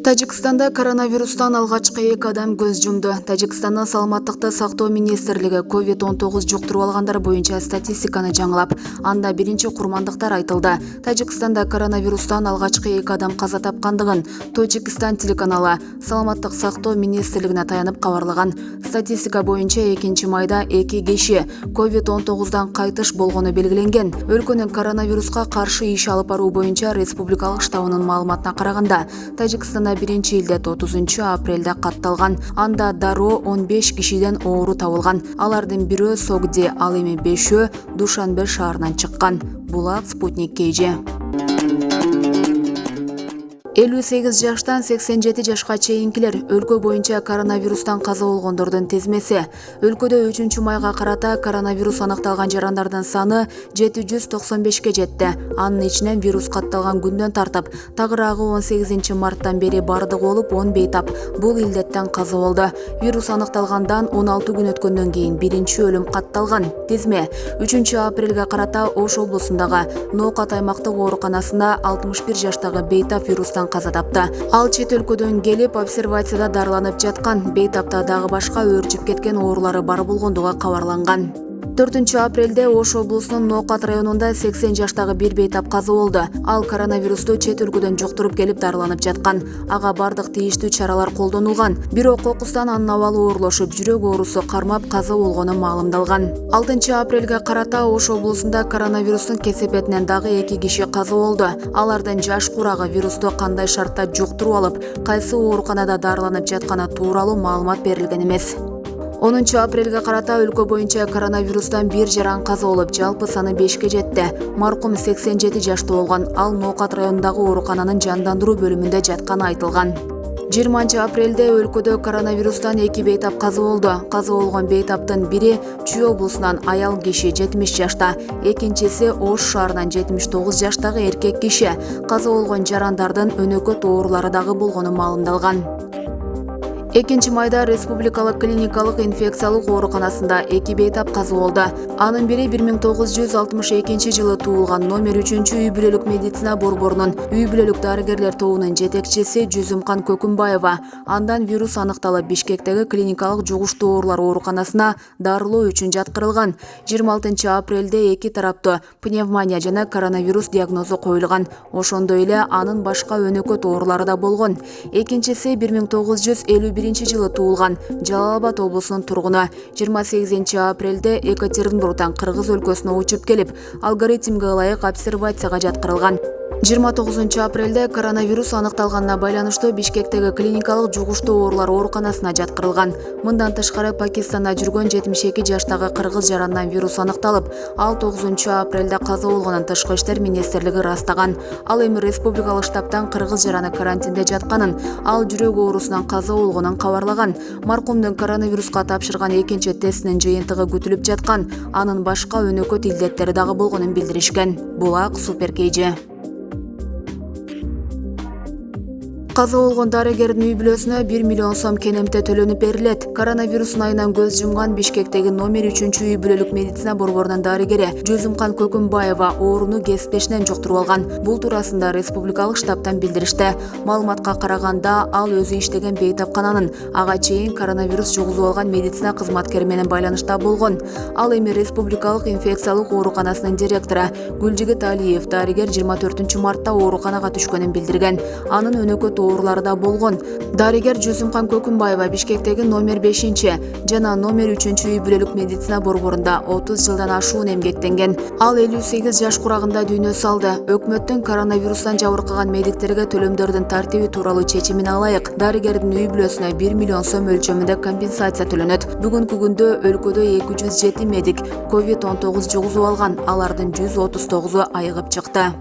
Тажикстанда коронавирустан алгачкы 2 адам көз жумду. Тажикстандын саламаттыкты сактоо министрлиги COVID-19 жуктуруп алгандар боюнча статистиканы жаңылап, анда биринчи курмандыктар айтылды. Тажикстанда коронавирустан алгачкы 2 адам каза тапкандыгын Таджикистан телеканалы саламаттык сактоо министрлигине таянып кабарлаган. Статистика боюнча 2 майда 2 киши COVID-19дан кайтыш болгону белгиленген. Өлкөнүн коронавируска каршы иш алып баруу боюнча республикалык штабынын маалыматына караганда, Тажикстанда 1-илдет 30 апрелде катталган. Анда дароо 15 кишиден оору табылган. Алардын бирөө Согди, ал эми 5-өө Душанбе шаарынан чыккан. Булак Спутник KG. 58 жаштан 87 жашка чейинкилер өлкө боюнча коронавирустан каза болгондордун тизмеси. Өлкөдө 3-майга карата коронавирус аныкталган жарандардын саны 795 жетти. Анын ичинен вирус катталган күндөн тартып, тагыраагы 18-марттан бери бардыгы болуп 10 бейтап бул илдеттен каза болду. Вирус аныкталгандан 16 күн өткөндөн кийин биринчи өлүм катталган. Тизме 3-апрелге карата Ош облусундагы Ноокат аймактык ооруканасында 61 жаштагы бейтап вирустан каза тапты. Ал чет өлкөдөн келип обсервацияда дарыланып жаткан. Бейтапта дагы башка өөрчүп кеткен оорулары бар болгондугу кабарланган. 4-апрелде Ош облусунун Ноокат районунда 80 жаштагы бир бейтап каза болду. Ал коронавирусту чет өлкөдөн жуктуруп келип дарыланып жаткан. Ага бардык тийиштүү чаралар колдонулган. Бирок кокустан анын абалы оорлошуп, жүрөк оорусу кармап каза болгону маалымдалган. 6-апрелге карата Ош облусунда коронавирустун кесепетинен дагы 2 киши каза болду. Алардын жаш курагы вирусту кандай шартта жуктуруп алып, кайсы ооруканада дарыланып жатканы тууралуу маалымат берилген эмес. 10-апрелге карата өлкө боюнча коронавирустан бир жаран каза болуп, жалпы саны 5ке жетти. Маркум 87 жашта болгон. Ал Ноокат районундагы оорукананын жандандыруу бөлүмүндө жатканы айтылган. 20-апрелде өлкөдө коронавирустан 2 бейтап каза болду. Каза болгон бейтаптын бири Чүй облусунан аял киши 70 жашта, экинчиси Ош шаарынан 79 жаштагы эркек киши. Каза болгон жарандардын өнөкөт оорулары дагы болгону маалымдалган. 2-майда республикалык клиникалык инфекциялык ооруканасында 2 бейтап каза болду. Анын бири 1962-жылы туулган номер 3-үй бүлөлүк медицина борборунун үй бүлөлүк дарыгерлер тобунун жетекчиси Жүзүмкан Көкүмбаева. Андан вирус аныкталып, Бишкектеги клиникалык жугуштуу оорулар ооруканасына дарылоо үчүн жаткырылган. 26-апрелде 2 тараптуу пневмония жана коронавирус диагнозу коюлган. Ошондой эле анын башка өнөкөт оорулары да болгон. Экинчиси 1951-жылы туулган Жалал-Абад облусунун тургуну. 28-апрелде Екатеринбургдан Кыргыз өлкөсүнө учуп келип, алгоритмге ылайык обсервацияга жаткырылган. 29-апрелде коронавирус аныкталганына байланыштуу Бишкектеги клиникалык жугуштуу оорулар ооруканасына жаткырылган. Мындан тышкары Пакистанда жүргөн 72 жаштагы кыргыз жарандан вирус аныкталып, ал 9-апрелде каза болгонун Тышкы иштер министрлиги ырастаган. Ал эми республикалык штабтан кыргыз жараны карантинде жатканын, ал жүрөк оорусунан каза болгонун кабарлаган. Маркумдун коронавируска тапшырган экинчи тестинин жыйынтыгы күтүлүп жаткан. Анын башка өнөкөт илдеттери дагы болгонун билдиришкен. Булак Супер KG. Каза болгон дарыгердин үй бүлөсүнө 1 миллион сом кенемте төлөнүп берилет. Коронавирус айынан көз жумган Бишкектеги номер 3-үй бүлөлүк медицина борборунун дарыгери Жүзүмкан Көкүмбаева ооруну кесиптешинен жуктуруп алган. Бул туурасында республикалык штабтан билдиришти. Маалыматка караганда, ал өзү иштеген бейтапкананын ага чейин коронавирус жугузуп алган медицина кызматкери менен байланышта болгон. Ал эми республикалык инфекциялык ооруканасынын директору Гүлжигит Алиев дарыгер 24-мартта ооруканага түшкөнүн билдирген. Анын өнөкөт оорулары да болгон. Дарыгер Жүзүмкан Көкүмбаева Бишкектеги номер 5 жана номер 3-үй бүлөлүк медицина борборунда 30 жылдан ашуун эмгектенген. Ал 58 жаш курагында дүйнө салды. Өкмөттүн коронавирустан жабыркаган медиктерге төлөмдөрдүн тартиби тууралуу чечимине ылайык дарыгердин үй бүлөсүнө 1 миллион сом өлчөмүндө компенсация төлөнөт. Бүгүнкү күндө өлкөдө 207 медик COVID-19 жугузуп алган. Алардын 139-у айыгып чыкты.